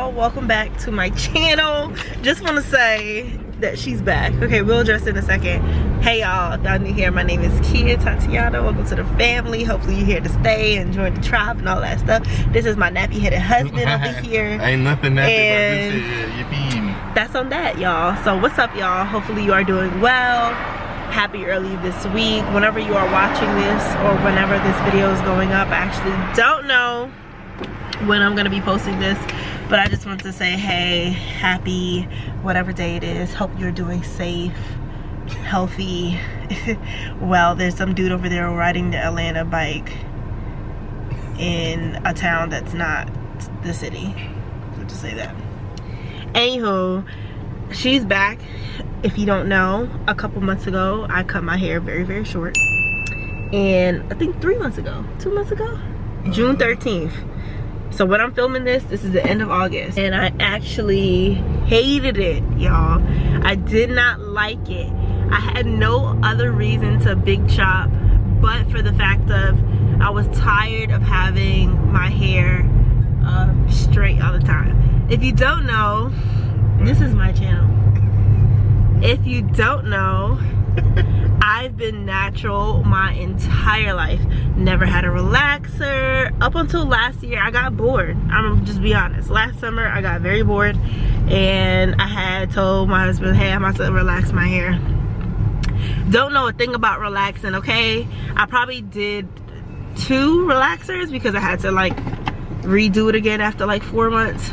y'all, welcome back to my channel. Just want to say that she's back. Okay, we'll address it in a second. Hey y'all, if y'all new here, my name is Tatyana. Welcome to the family. Hopefully you're here to stay and join the tribe and all that stuff. This is my nappy headed husband over here. Ain't nothing nappy and about this shit. You feed me. That's on that, y'all. So what's up, y'all? Hopefully you are doing well. Happy early this week. Whenever you are watching this or whenever this video is going up, I actually don't know when I'm gonna be posting this, but I just want to say, hey, happy whatever day it is. Hope you're doing safe, healthy. Well, there's some dude over there riding the Atlanta bike in a town that's not the city. So to say that. Anywho, she's back. If you don't know, a couple months ago I cut my hair very, very short, and I think 2 months ago, June 13th. So when I'm filming this is the end of August, and I actually hated it, y'all. I did not like it. I had no other reason to big chop but for the fact of I was tired of having my hair straight all the time. If you don't know, this is my channel. If you don't know, I've been natural my entire life. Never had a relaxer. Up until last year, I got bored. I'm gonna just be honest. Last summer, I got very bored, and I had told my husband, hey, I'm about to relax my hair. Don't know a thing about relaxing, okay? I probably did 2 relaxers because I had to like redo it again after like 4 months,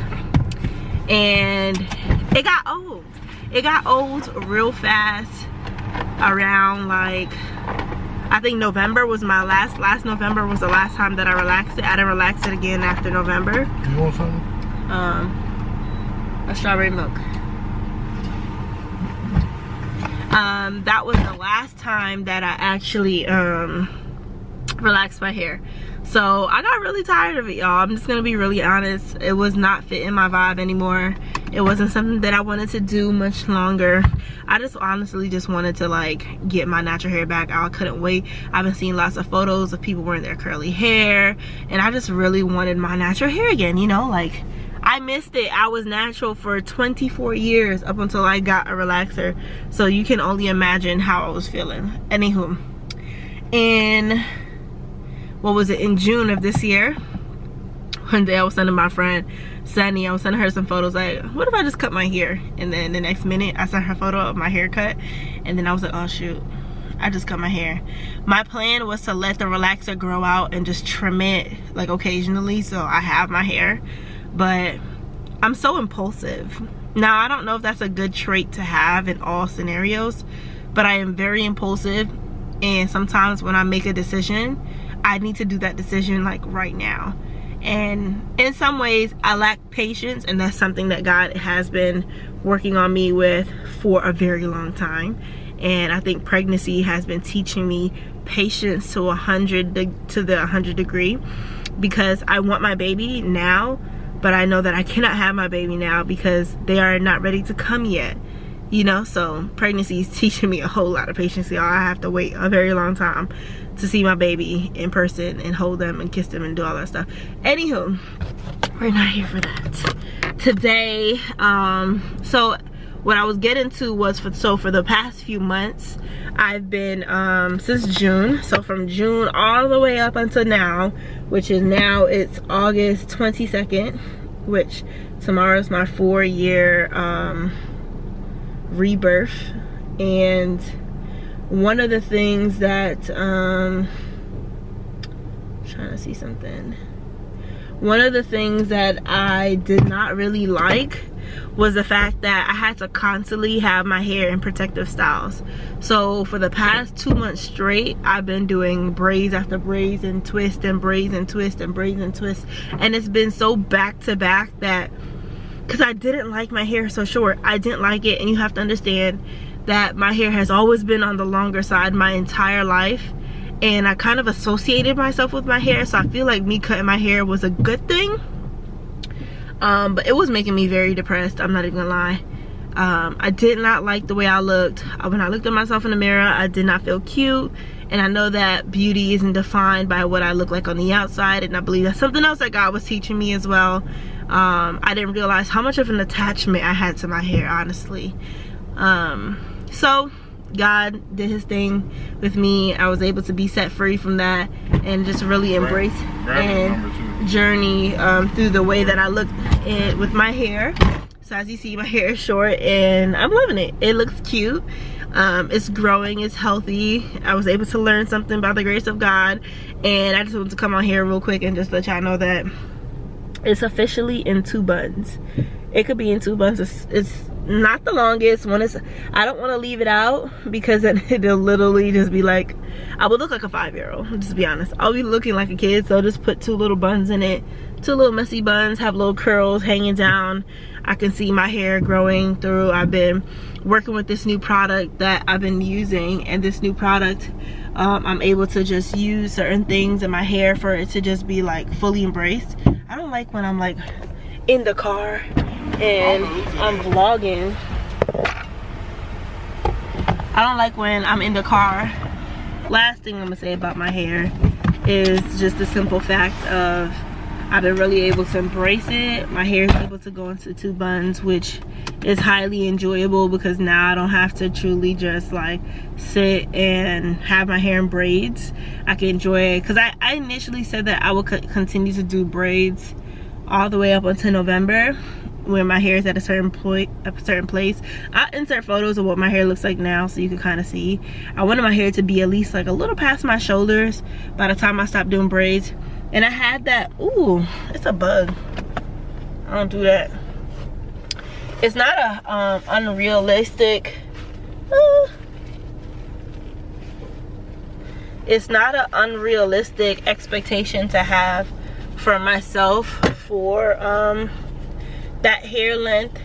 and it got old. It got old real fast. Around like, I think November was my last November was the last time that I relaxed it. I didn't relax it again after November. You want something? A strawberry milk. That was the last time that I actually relaxed my hair. So I got really tired of it, y'all. I'm just gonna be really honest. It was not fitting my vibe anymore. It wasn't something that I wanted to do much longer. I just honestly just wanted to like get my natural hair back. I couldn't wait. I've been seeing lots of photos of people wearing their curly hair, and I just really wanted my natural hair again, you know? Like, I missed it. I was natural for 24 years up until I got a relaxer. So you can only imagine how I was feeling. Anywho, in what was it, in June of this year, one day I was sending my friend Sunny, I was sending her some photos like, what if I just cut my hair? And then the next minute I sent her a photo of my haircut, and then I was like, oh shoot, I just cut my hair. My plan was to let the relaxer grow out and just trim it like occasionally so I have my hair, but I'm so impulsive. Now I don't know if that's a good trait to have in all scenarios, but I am very impulsive, and sometimes when I make a decision, I need to do that decision like right now. And in some ways I lack patience, and that's something that God has been working on me with for a very long time. And I think pregnancy has been teaching me patience to the 100 degree, because I want my baby now, but I know that I cannot have my baby now because they are not ready to come yet, you know? So pregnancy is teaching me a whole lot of patience, y'all. I have to wait a very long time to see my baby in person and hold them and kiss them and do all that stuff. Anywho, we're not here for that today. So what I was getting to was for the past few months, I've been since June, so from June all the way up until now, which is now it's August 22nd, which tomorrow is my 4-year rebirth. And one of the things that trying to see something, one of the things that I did not really like was the fact that I had to constantly have my hair in protective styles. So for the past 2 months straight, I've been doing braids after braids and twist and braids and twist and braids and twist, and it's been so back to back that, because I didn't like my hair so short. I didn't like it, and you have to understand that my hair has always been on the longer side my entire life, and I kind of associated myself with my hair, so I feel like me cutting my hair was a good thing. But it was making me very depressed, I'm not even gonna lie. I did not like the way I looked. When I looked at myself in the mirror, I did not feel cute, and I know that beauty isn't defined by what I look like on the outside, and I believe that's something else that God was teaching me as well. I didn't realize how much of an attachment I had to my hair, honestly. So God did his thing with me. I was able to be set free from that and just really embrace and journey through the way that I look with my hair. So as you see, my hair is short and I'm loving it. It looks cute. It's growing, it's healthy. I was able to learn something by the grace of God, and I just wanted to come on here real quick and just let y'all know that it's officially in 2 buns. It could be in 2 buns. It's not the longest one. I don't want to leave it out because then it'll literally just be like, I would look like a 5-year-old, just to be honest. I'll be looking like a kid, so I'll just put 2 little buns in it, 2 little messy buns, have little curls hanging down. I can see my hair growing through. I've been working with this new product that I've been using, and this new product, I'm able to just use certain things in my hair for it to just be like fully embraced. I don't like when I'm like in the car and I'm vlogging. I don't like when I'm in the car. Last thing I'm gonna say about my hair is just the simple fact of I've been really able to embrace it. My hair is able to go into 2 buns, which is highly enjoyable because now I don't have to truly just like sit and have my hair in braids. I can enjoy it because I initially said that I would continue to do braids all the way up until November when my hair is at a certain place. I'll insert photos of what my hair looks like now so you can kind of see. I wanted my hair to be at least like a little past my shoulders by the time I stopped doing braids. And I had that, ooh, it's a bug. I don't do that. It's not a unrealistic, it's not an unrealistic expectation to have for myself for that hair length,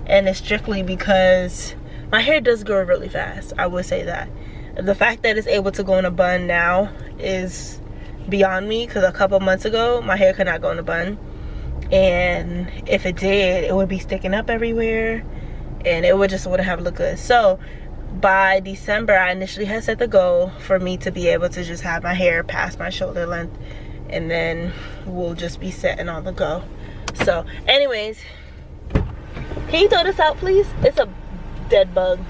and it's strictly because my hair does grow really fast. I would say that. The fact that it's able to go in a bun now is beyond me, because a couple months ago my hair could not go in a bun, and if it did, it would be sticking up everywhere and it wouldn't have looked good. So by December, I initially had set the goal for me to be able to just have my hair past my shoulder length, and then we'll just be setting on the go. So anyways, can you throw this out, please? It's a dead bug.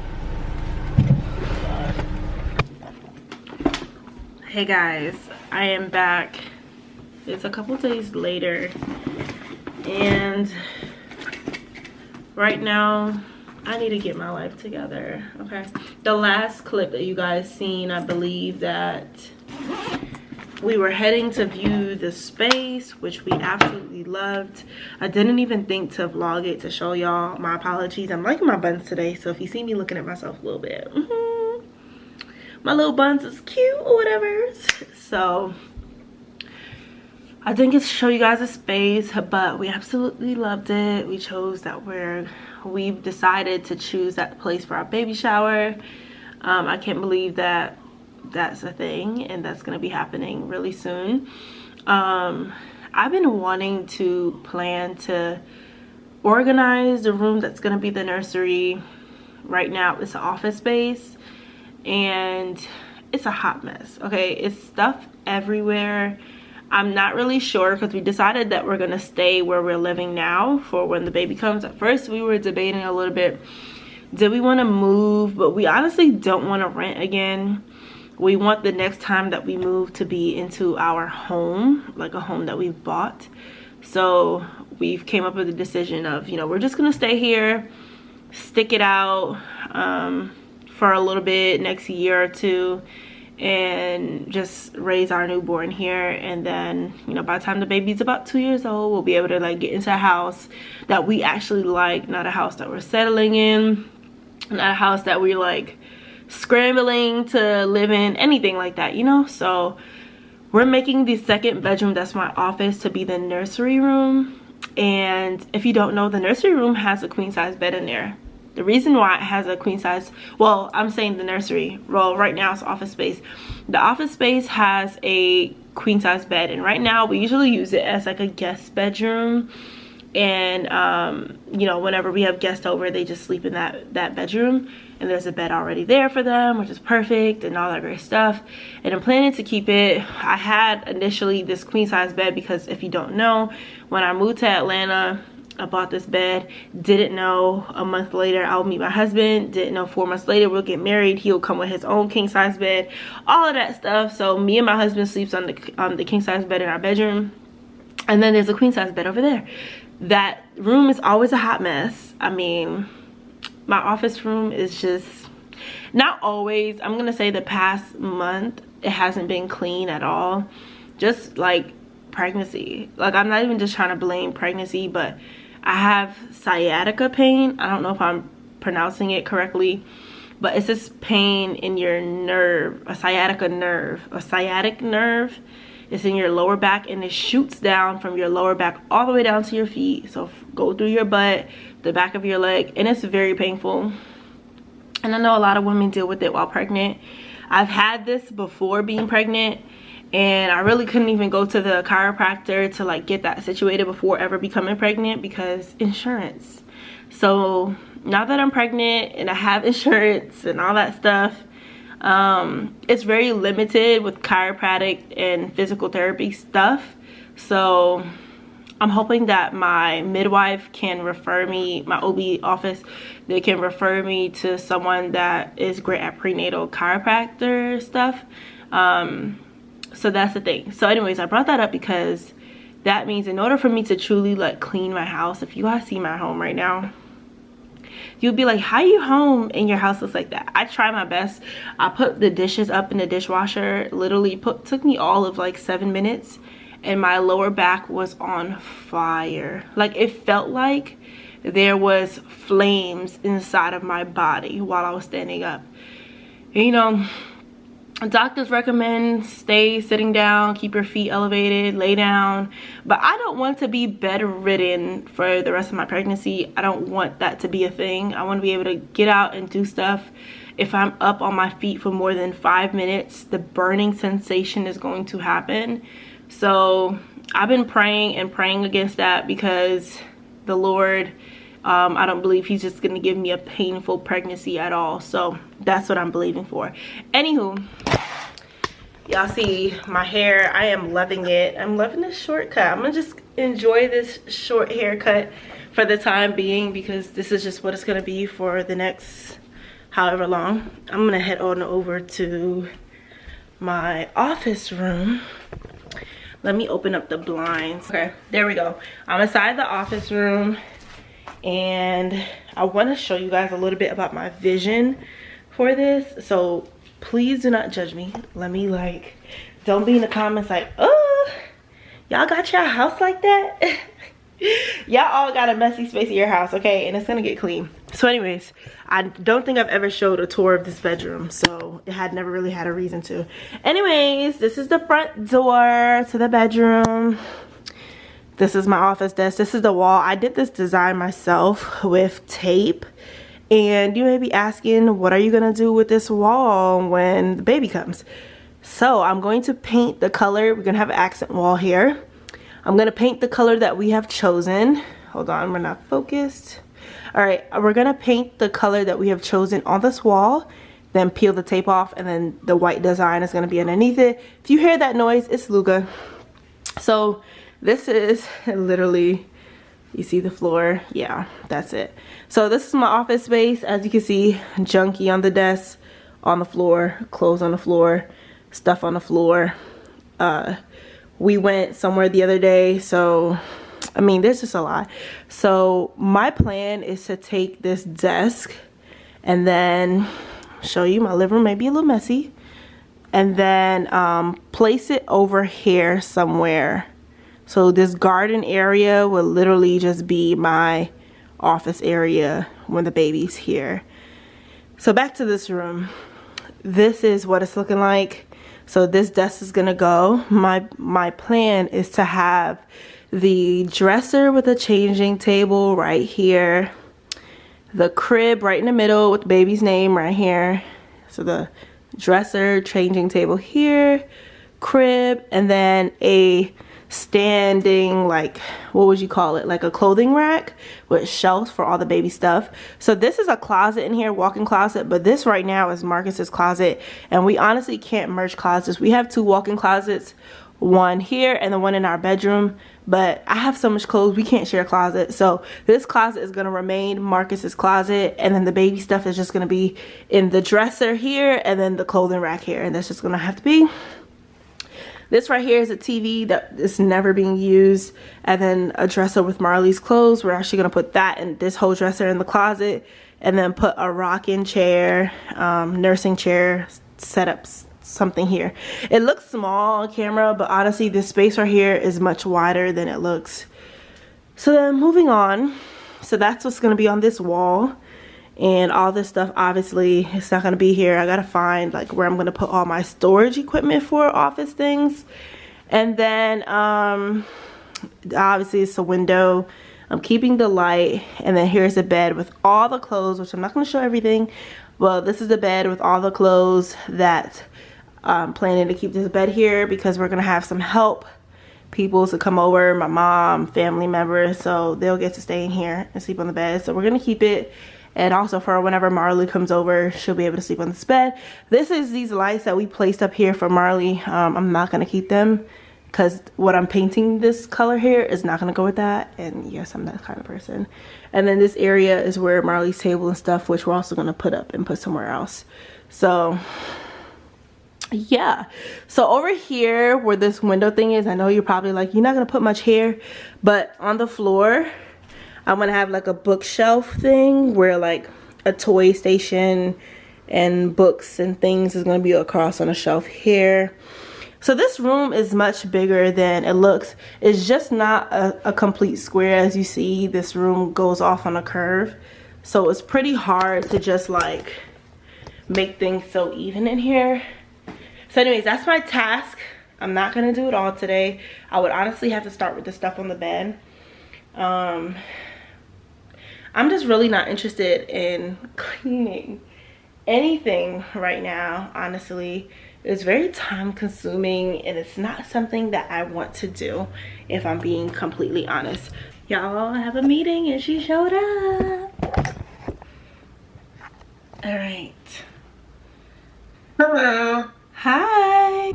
Hey guys, I am back. It's a couple days later, and right now I need to get my life together. Okay, the last clip that you guys seen, I believe that we were heading to view the space, which we absolutely loved. I didn't even think to vlog it to show y'all. My apologies. I'm liking my buns today, so if you see me looking at myself a little bit, my little buns is cute or whatever. So I didn't get to show you guys the space, but we absolutely loved it. We chose that we've decided to choose that place for our baby shower. I can't believe that that's a thing, and that's gonna be happening really soon. I've been wanting to plan to organize the room that's gonna be the nursery. Right now it's an office space and it's a hot mess. Okay, it's stuff everywhere. I'm not really sure because we decided that we're gonna stay where we're living now for when the baby comes. At first we were debating a little bit, did we want to move? But we honestly don't want to rent again. We want the next time that we move to be into our home, like a home that we've bought. So we've came up with the decision of, you know, we're just gonna stay here, stick it out for a little bit, next year or two, and just raise our newborn here. And then, you know, by the time the baby's about 2 years old, we'll be able to like get into a house that we actually like, not a house that we're settling in, not a house that we're like scrambling to live in, anything like that, you know. So we're making the second bedroom, that's my office, to be the nursery room. And if you don't know, the nursery room has a queen size bed in there. The reason why it has a queen size, well, I'm saying the nursery, well, right now it's office space. The office space has a queen size bed, and right now we usually use it as like a guest bedroom. And you know, whenever we have guests over, they just sleep in that bedroom, and there's a bed already there for them, which is perfect and all that great stuff. And I'm planning to keep it. I had initially this queen size bed because if you don't know, When I moved to Atlanta, I bought this bed. Didn't know a month later I'll meet my husband. Didn't know 4 months later we'll get married. He'll come with his own king size bed, all of that stuff. So me and my husband sleeps on the king size bed in our bedroom, and then there's a queen size bed over there. That room is always a hot mess. I mean, my office room is just, not always, I'm gonna say the past month it hasn't been clean at all. Just like pregnancy, like I'm not even just trying to blame pregnancy, but I have sciatica pain. I don't know if I'm pronouncing it correctly, but it's this pain in your nerve, a sciatic nerve. It's in your lower back, and it shoots down from your lower back all the way down to your feet. So go through your butt, the back of your leg, and it's very painful. And I know a lot of women deal with it while pregnant. I've had this before being pregnant, and I really couldn't even go to the chiropractor to like get that situated before ever becoming pregnant because insurance. So now that I'm pregnant and I have insurance and all that stuff, it's very limited with chiropractic and physical therapy stuff. So I'm hoping that my midwife can refer me, my OB office, they can refer me to someone that is great at prenatal chiropractor stuff. So that's the thing. So anyways, I brought that up because that means in order for me to truly like clean my house, if you guys see my home right now, you'll be like, how you home and your house looks like that? I try my best. I put the dishes up in the dishwasher. Literally took me all of like 7 minutes, and my lower back was on fire. Like it felt like there was flames inside of my body while I was standing up. And, you know, doctors recommend stay sitting down, keep your feet elevated, lay down, but I don't want to be bedridden for the rest of my pregnancy. I don't want that to be a thing. I want to be able to get out and do stuff. If I'm up on my feet for more than 5 minutes, the burning sensation is going to happen. So I've been praying and praying against that because the Lord, I don't believe he's just gonna give me a painful pregnancy at all. So that's what I'm believing for. Anywho, y'all see my hair. I am loving it. I'm loving this shortcut. I'm gonna just enjoy this short haircut for the time being because this is just what it's gonna be for the next however long. I'm gonna head on over to my office room. Let me open up the blinds. Okay, there we go. I'm inside the office room, and I want to show you guys a little bit about my vision for this. So please do not judge me. Let me like, don't be in the comments like, oh, y'all got your house like that. Y'all all got a messy space in your house, okay? And it's gonna get clean. So anyways, I don't think I've ever showed a tour of this bedroom, so it had never really had a reason to. Anyways, this is the front door to the bedroom. This is my office desk. This is the wall. I did this design myself with tape. And you may be asking, what are you gonna do with this wall when the baby comes? So I'm going to paint the color. We're gonna have an accent wall here. I'm gonna paint the color that we have chosen. Hold on, we're not focused. All right, we're gonna paint the color that we have chosen on this wall, then peel the tape off, and then the white design is gonna be underneath it. If you hear that noise, it's Luca. So this is literally, you see the floor? Yeah, that's it. So this is my office space. As you can see, junky on the desk, on the floor, clothes on the floor, stuff on the floor. We went somewhere the other day, so I mean, there's just a lot. So my plan is to take this desk and then show you my living room. May be a little messy, and then place it over here somewhere. So this garden area will literally just be my office area when the baby's here. So back to this room. This is what it's looking like. So this desk is gonna go. My plan is to have the dresser with a changing table right here, the crib right in the middle with the baby's name right here. So the dresser, changing table here, crib, and then a standing, like, what would you call it, like a clothing rack with shelves for all the baby stuff. So this is a closet in here, walk-in closet, but this right now is Marcus's closet, and we honestly can't merge closets. We have two walk-in closets. one here and the one in our bedroom. But I have so much clothes, we can't share a closet. So this closet is gonna remain Marcus's closet, and then the baby stuff is just gonna be in the dresser here, and then the clothing rack here, and that's just gonna have to be. This right here is a TV that is never being used, and then a dresser with Marley's clothes. We're actually gonna put that and this whole dresser in the closet, and then put a rocking chair, nursing chair, setups, something here. It looks small on camera, but honestly this space right here is much wider than it looks. So then moving on, so that's what's going to be on this wall, and all this stuff obviously it's not going to be here. I gotta find like where I'm going to put all my storage equipment for office things. And then obviously it's a window. I'm keeping the light, and then here's a bed with all the clothes, which I'm not going to show everything. Well, this is the bed with all the clothes that I'm planning to keep this bed here, because we're gonna have some help people to come over, my mom, family members, so they'll get to stay in here and sleep on the bed. So we're gonna keep it, and also for whenever Marley comes over, she'll be able to sleep on this bed. This is these lights that we placed up here for Marley. I'm not gonna keep them because what I'm painting this color here is not gonna go with that, and yes, I'm that kind of person. And then this area is where Marley's table and stuff, which we're also gonna put up and put somewhere else. So yeah, so over here where this window thing is, I know you're probably like, you're not gonna put much here, but on the floor I'm gonna have like a bookshelf thing where like a toy station and books and things is gonna be across on a shelf here. So this room is much bigger than it looks. It's just not a complete square. As you see, this room goes off on a curve, so it's pretty hard to just like make things so even in here. So anyways, that's my task. I'm not gonna do it all today. I would honestly have to start with the stuff on the bed. I'm just really not interested in cleaning anything right now, honestly. It's very time consuming, and it's not something that I want to do, if I'm being completely honest. Y'all, have a meeting and she showed up. All right. Hello. Hi.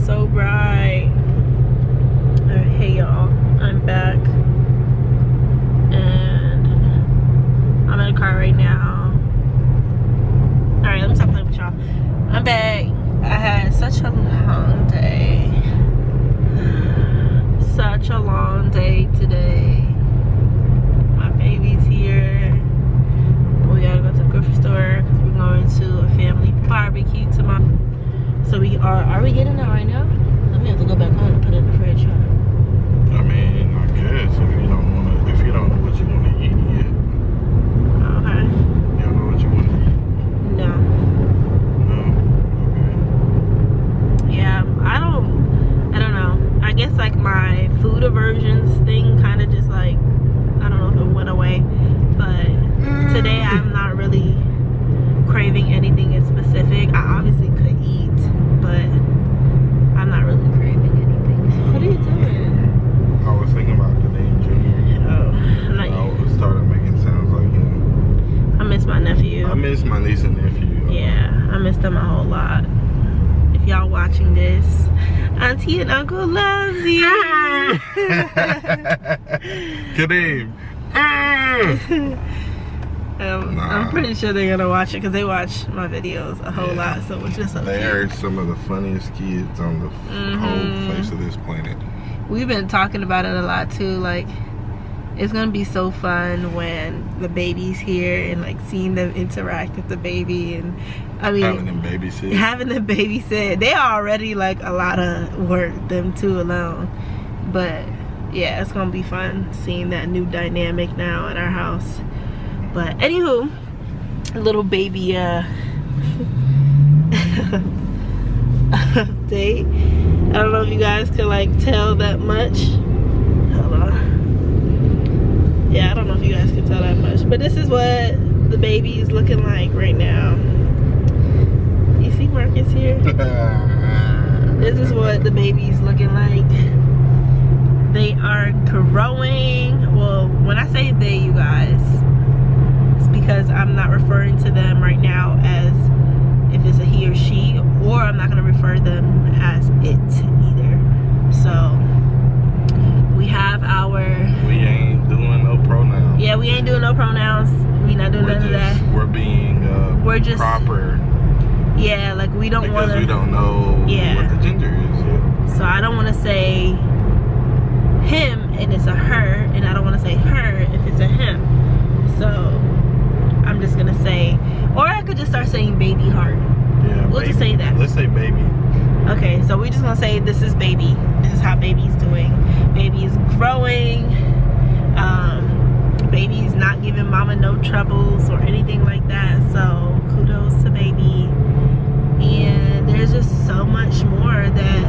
So bright. Hey y'all, I'm back, and I'm in a car right now. Alright, let me stop playing with y'all. I'm back. I had such a long day. Such a long day today. My baby's here. We gotta go to the grocery store because we're going to a family barbecue tomorrow. So we are we getting that right now? Let me have to go back home and put it in the fridge. I mean, I guess if you don't know what you want to eat yet. Okay. You don't know what you want to eat? No. No? Okay. Yeah, I don't know. I guess like my food aversions thing kind of just like, I don't know if it went away, but today I'm not really craving anything in specific. I obviously could eat, but I'm not really craving anything. So what are you doing? I was thinking about the name Junior. Oh, I started making sounds like him. I miss my nephew. I miss my niece and nephew. Yeah, I miss them a whole lot. If y'all watching this, Auntie and Uncle loves you. Good name. I'm pretty sure they're gonna watch it because they watch my videos a whole lot, so it's just okay. They are some of the funniest kids on the whole face of this planet. We've been talking about it a lot too. Like, it's gonna be so fun when the baby's here and like seeing them interact with the baby, and I mean having them babysit. They are already like a lot of work, them two alone, but yeah, it's gonna be fun seeing that new dynamic now at our house. But anywho, a little baby update. I don't know if you guys could like tell that much. Hold on. Yeah, I don't know if you guys can tell that much, but this is what the baby is looking like right now. You see Marcus here? This is what the baby's looking like. They are growing. Well, when I say they, you guys, it's because I'm not referring to them right now as if it's a he or she, or I'm not going to refer them as it either. So we have our... We ain't doing no pronouns. Yeah, we ain't doing no pronouns. We not doing none of that. We're being we're just proper. Yeah, like we don't want to... Because we don't know what the gender is yet. So I don't want to say him and it's a her, and I don't want to say her if it's a him. So I'm just gonna say, or I could just start saying baby heart. Yeah, we'll just say that. Let's say baby. Okay, so we're just gonna say this is baby. This is how baby's doing. Baby's growing. Baby's not giving mama no troubles or anything like that. So kudos to baby. And there's just so much more that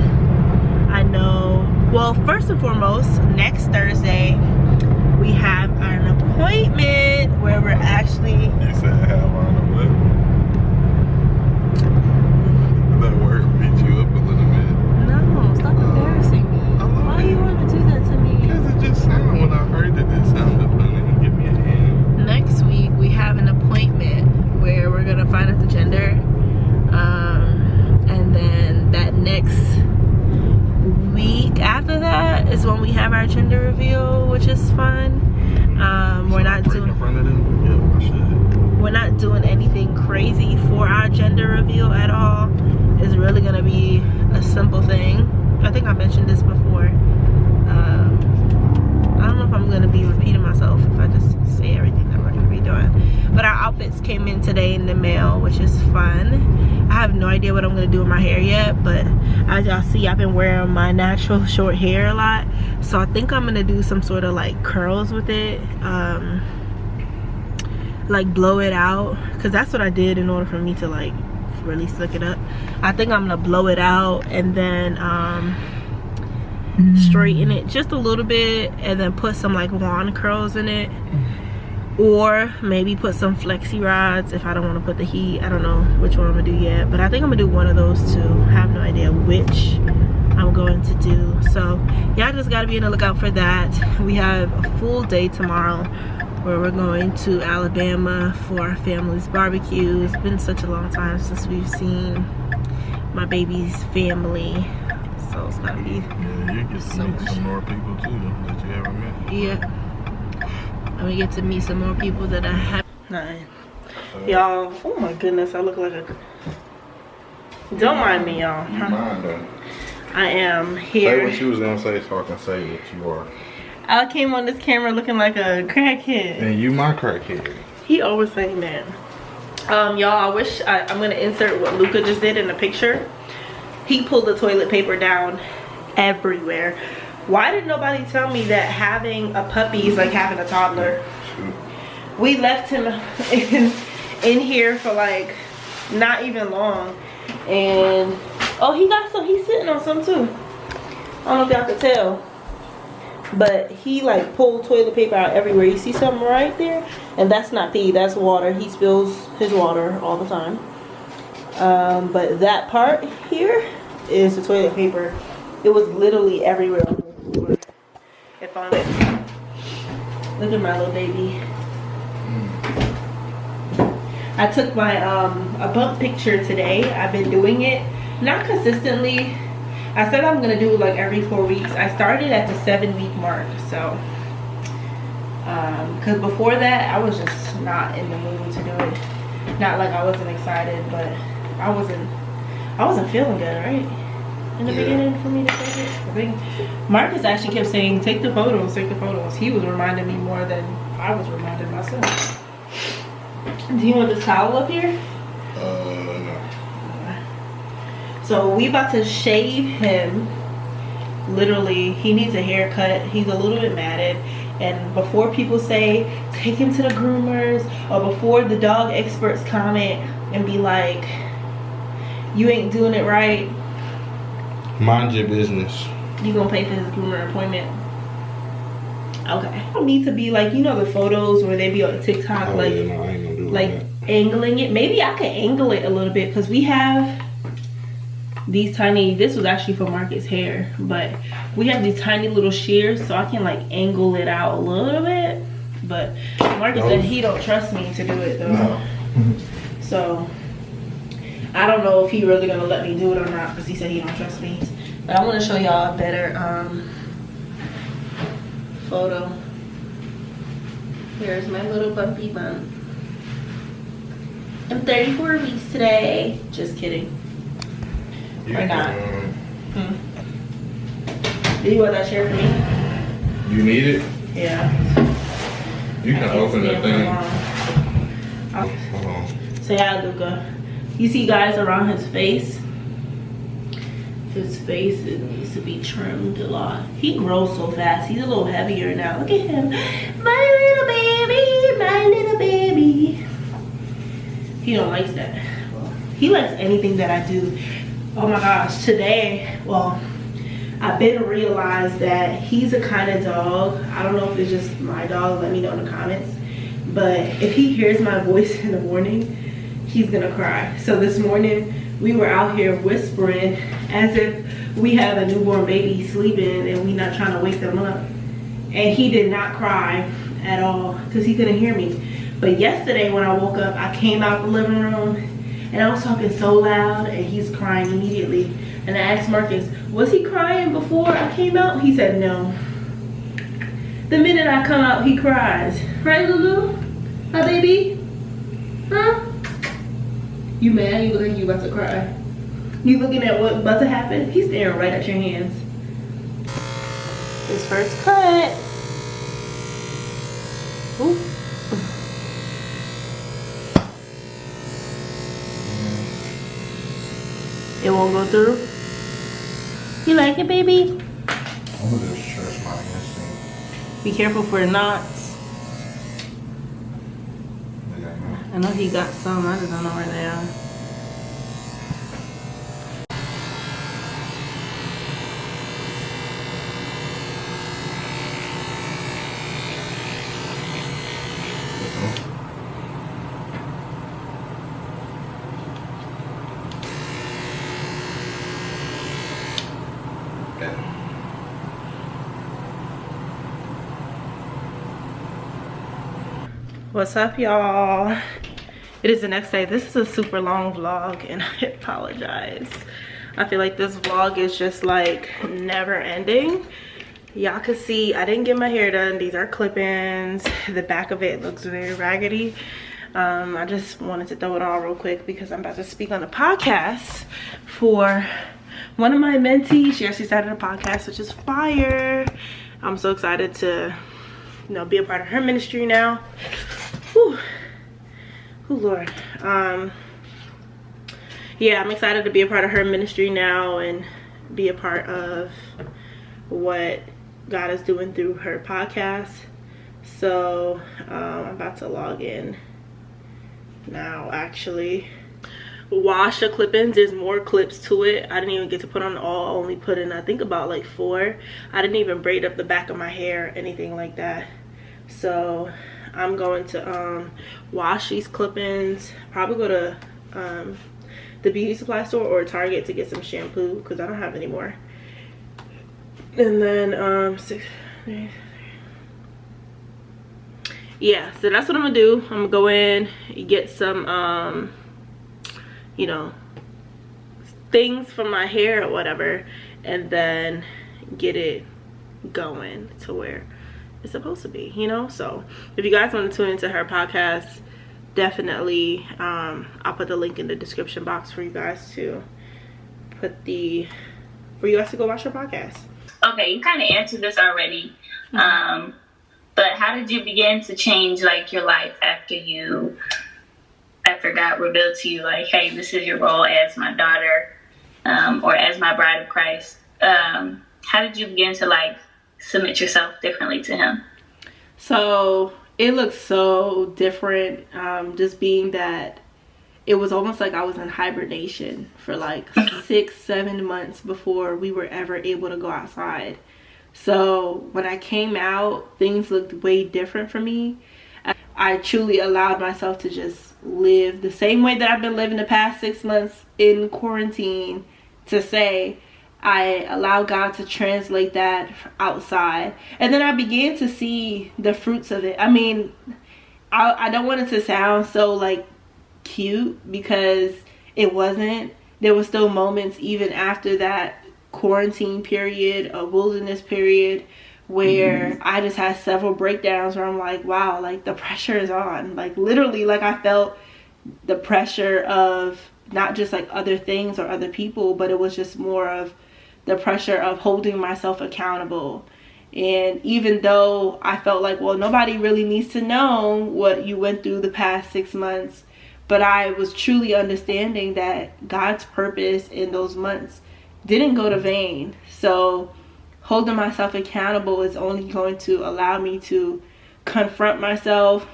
I know. Well, first and foremost, next Thursday we have an appointment where we're actually... You said have on a what? That word beat you up a little bit. No, stop embarrassing me. Why do you want to do that to me? Because it just sounded, when I heard it sounded funny. Give me a hand. Next week we have an appointment where we're gonna find out the gender, and then that next week after that is when we have our gender reveal, which is fun. We're not doing... in front of them? Yeah, I should. We're not doing anything crazy for our gender reveal at all. It's really gonna be a simple thing. I think I mentioned this before. I don't know if I'm gonna be repeating myself if I just say everything that we're gonna be doing. But our outfits came in today in the mail, which is fun. I have no idea what I'm gonna do with my hair yet, but as y'all see, I've been wearing my natural short hair a lot. So I think I'm gonna do some sort of like curls with it. Like blow it out, because that's what I did in order for me to like really slick it up. I think I'm gonna blow it out and then straighten it just a little bit and then put some like wand curls in it, or maybe put some flexi rods if I don't want to put the heat. I don't know which one I'm gonna do yet, but I think I'm gonna do one of those two. I have no idea which I'm going to do. So y'all just gotta be on the lookout for that. We have a full day tomorrow where we're going to Alabama for our family's barbecue. It's been such a long time since we've seen my baby's family, so it's gonna be... Yeah, you get to meet some more people too that you haven't met. Yeah, and we get to meet some more people that I haven't. Y'all, oh my goodness, I look like a... Don't mind me, y'all. You mind though. I am here. Say what you was gonna say so I can say what you are. I came on this camera looking like a crackhead. And you my crackhead. He always saying that. Y'all, I wish I'm gonna insert what Luca just did in the picture. He pulled the toilet paper down everywhere. Why did nobody tell me that having a puppy is like having a toddler? We left him in here for like not even long, and oh, he got some. He's sitting on some too. I don't know if y'all could tell, but he like pulled toilet paper out everywhere. You see something right there? And that's not pee, that's water. He spills his water all the time. But that part here is the toilet paper. It was literally everywhere on the floor. If I'm... Look at my little baby. I took my a bump picture today. I've been doing it, not consistently. I said I'm gonna do it like every 4 weeks. I started at the 7-week mark, so because before that I was just not in the mood to do it. Not like I wasn't excited, but I wasn't feeling good, right? In the beginning for me to take it. I think Marcus actually kept saying, take the photos, take the photos. He was reminding me more than I was reminding myself. Do you want this towel up here? No. So we about to shave him. Literally, he needs a haircut. He's a little bit matted. And before people say take him to the groomers, or before the dog experts comment and be like, you ain't doing it right, mind your business. You gonna pay for his groomer appointment? Okay. I don't need to be like, you know the photos where they be on TikTok, like, yeah, no, I ain't gonna do like that. Angling it. Maybe I could angle it a little bit, because we have these tiny, this was actually for Marcus' hair, but we have these tiny little shears, so I can like angle it out a little bit. But Marcus said he don't trust me to do it though. No. So I don't know if he really gonna let me do it or not, because he said he don't trust me. But I want to show y'all a better photo. Here's my little bumpy bump. I'm 34 weeks today. Just kidding. Or not. Do you want that chair for me? You need it? Yeah. You can open the thing. Say hi, Luca. You see guys around his face? His face, it needs to be trimmed a lot. He grows so fast. He's a little heavier now. Look at him. My little baby, my little baby. He don't like that. Well, he likes anything that I do. Oh my gosh, today, well, I've been realized that he's a kind of dog. I don't know if it's just my dog, let me know in the comments. But if he hears my voice in the morning, he's gonna cry. So this morning, we were out here whispering as if we have a newborn baby sleeping and we not trying to wake them up. And he did not cry at all because he couldn't hear me. But yesterday when I woke up, I came out the living room and I was talking so loud and he's crying immediately. And I asked Marcus, was he crying before I came out? He said no. The minute I come out, he cries. Right, Lulu? Hi, baby? Huh? You mad? You look like you about to cry. You looking at what about to happen? He's staring right at your hands. His first cut. Ooh. It won't go through? You like it, baby? I'm gonna just stretch my hands. Be careful for knots. I know he got some, I just don't know where they are. What's up, y'all? It is the next day. This is a super long vlog and I apologize. I feel like this vlog is just like never ending. Y'all can see I didn't get my hair done. These are clip-ins. The back of it looks very raggedy. I just wanted to throw it on real quick because I'm about to speak on a podcast for one of my mentees. She actually started a podcast, which is fire. I'm so excited to, you know, be a part of her ministry now. Whew. Oh Lord. Yeah, I'm excited to be a part of her ministry now and be a part of what God is doing through her podcast. So I'm about to log in now. Actually, wash the clip-ins. There's more clips to it. I didn't even get to put on all. I only put in I think about like 4. I didn't even braid up the back of my hair, anything like that. So I'm going to wash these clip-ins, probably go to the beauty supply store or Target to get some shampoo because I don't have any more. And then yeah, so that's what I'm gonna do. I'm gonna go in, get some you know, things for my hair or whatever, and then get it going to where it's supposed to be, you know. So if you guys want to tune into her podcast, definitely I'll put the link in the description box for you guys to for you guys to go watch her podcast. Okay, you kind of answered this already, but how did you begin to change like your life after God revealed to you like, hey, this is your role as my daughter or as my bride of Christ? How did you begin to like submit yourself differently to him? So it looked so different, just being that it was almost like I was in hibernation for like 6-7 months before we were ever able to go outside. So when I came out, things looked way different for me. I truly allowed myself to just live the same way that I've been living the past 6 months in quarantine, to say I allowed God to translate that outside. And then I began to see the fruits of it. I mean, I don't want it to sound so like cute, because it wasn't. There were still moments even after that quarantine period, a wilderness period, where I just had several breakdowns where I'm like, wow, like the pressure is on. Like literally, like I felt the pressure of not just like other things or other people, but it was just more of the pressure of holding myself accountable. And even though I felt like, well, nobody really needs to know what you went through the past 6 months, but I was truly understanding that God's purpose in those months didn't go to vain. So holding myself accountable is only going to allow me to confront myself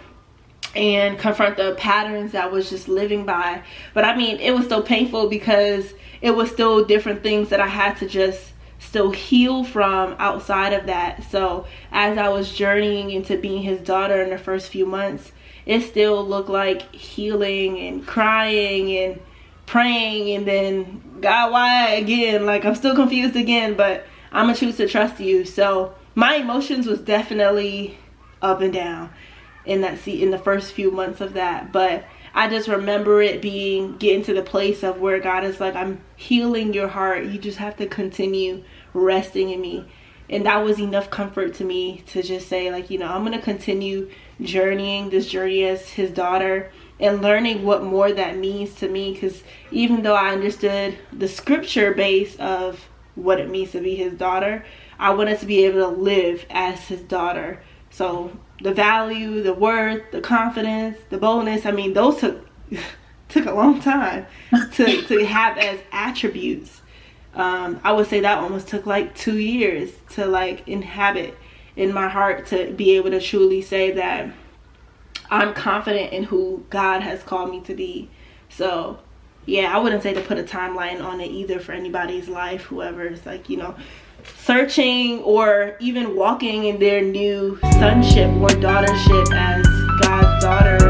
and confront the patterns that I was just living by. But I mean, it was still painful because it was still different things that I had to just still heal from outside of that. So as I was journeying into being his daughter in the first few months, it still looked like healing and crying and praying, and then, God, why again? Like, I'm still confused again, but I'm gonna choose to trust you. So my emotions was definitely up and down in the first few months of that. But I just remember it getting to the place of where God is like, I'm healing your heart. You just have to continue resting in me. And that was enough comfort to me to just say, like, you know, I'm gonna continue journeying this journey as his daughter and learning what more that means to me. Because even though I understood the scripture base of what it means to be his daughter, I wanted to be able to live as his daughter. So the value, the worth, the confidence, the boldness, I mean, those took a long time to have as attributes. I would say that almost took like 2 years to like inhabit in my heart, to be able to truly say that I'm confident in who God has called me to be. So yeah, I wouldn't say to put a timeline on it either for anybody's life, whoever is like, you know, searching or even walking in their new sonship or daughtership as God's daughter.